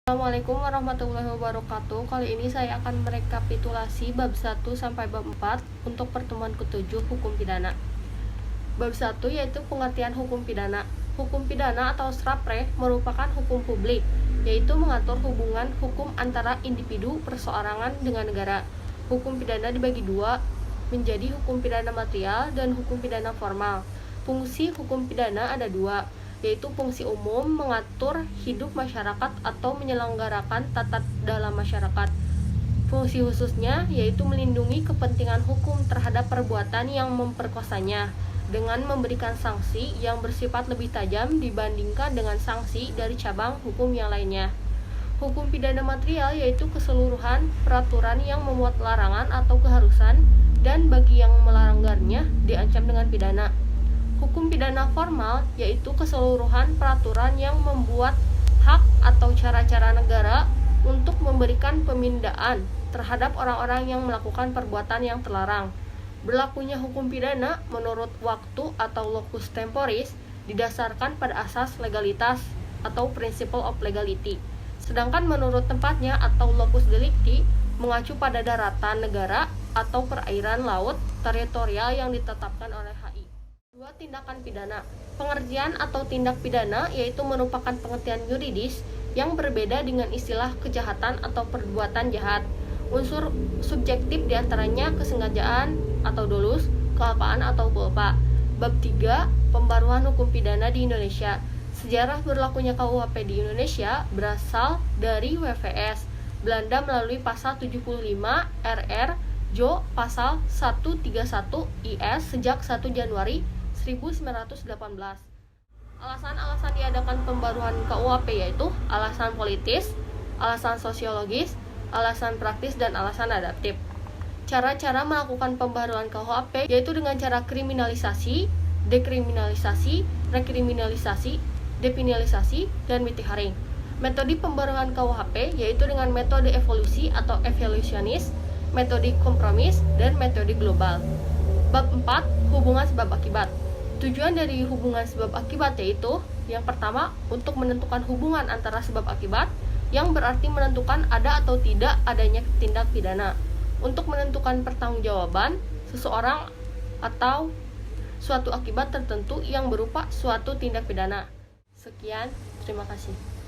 Assalamualaikum warahmatullahi wabarakatuh. Kali ini saya akan merekapitulasi bab 1 sampai bab 4 untuk pertemuan ke-7 hukum pidana. Bab 1 yaitu pengertian hukum pidana. Hukum pidana atau SRAPRE merupakan hukum publik, yaitu mengatur hubungan hukum antara individu perseorangan dengan negara. Hukum pidana dibagi dua, menjadi hukum pidana material dan hukum pidana formal. Fungsi hukum pidana ada dua, yaitu fungsi umum mengatur hidup masyarakat atau menyelenggarakan tata dalam masyarakat. Fungsi khususnya yaitu melindungi kepentingan hukum terhadap perbuatan yang memperkosanya dengan memberikan sanksi yang bersifat lebih tajam dibandingkan dengan sanksi dari cabang hukum yang lainnya. Hukum pidana material yaitu keseluruhan peraturan yang memuat larangan atau keharusan dan bagi yang melanggarnya diancam dengan pidana. Hukum pidana formal yaitu keseluruhan peraturan yang membuat hak atau cara-cara negara untuk memberikan pemindaan terhadap orang-orang yang melakukan perbuatan yang terlarang. Berlakunya hukum pidana menurut waktu atau locus temporis didasarkan pada asas legalitas atau principle of legality. Sedangkan menurut tempatnya atau locus delicti mengacu pada daratan negara atau perairan laut teritorial yang ditetapkan oleh HI. Dua, tindakan pidana. Pengertian atau tindak pidana yaitu merupakan pengertian yuridis yang berbeda dengan istilah kejahatan atau perbuatan jahat. Unsur subjektif diantaranya kesengajaan atau dolus, kealpaan atau culpa. Bab 3, pembaruan hukum pidana di Indonesia. Sejarah berlakunya KUHP di Indonesia berasal dari WVS Belanda melalui pasal 75 RR Jo pasal 131 IS sejak 1 Januari 1918. Alasan-alasan diadakan pembaruan KUHP yaitu alasan politis, alasan sosiologis, alasan praktis, dan alasan adaptif. Cara-cara melakukan pembaruan KUHP yaitu dengan cara kriminalisasi, dekriminalisasi, rekriminalisasi, depenialisasi, dan multiharing. Metode pembaruan KUHP yaitu dengan metode evolusi atau evolusionis, metode kompromis, dan metode global. Bab 4, hubungan sebab akibat. Tujuan dari hubungan sebab akibat yaitu yang pertama, untuk menentukan hubungan antara sebab akibat, yang berarti menentukan ada atau tidak adanya tindak pidana. Untuk menentukan pertanggungjawaban seseorang atau suatu akibat tertentu yang berupa suatu tindak pidana. Sekian, terima kasih.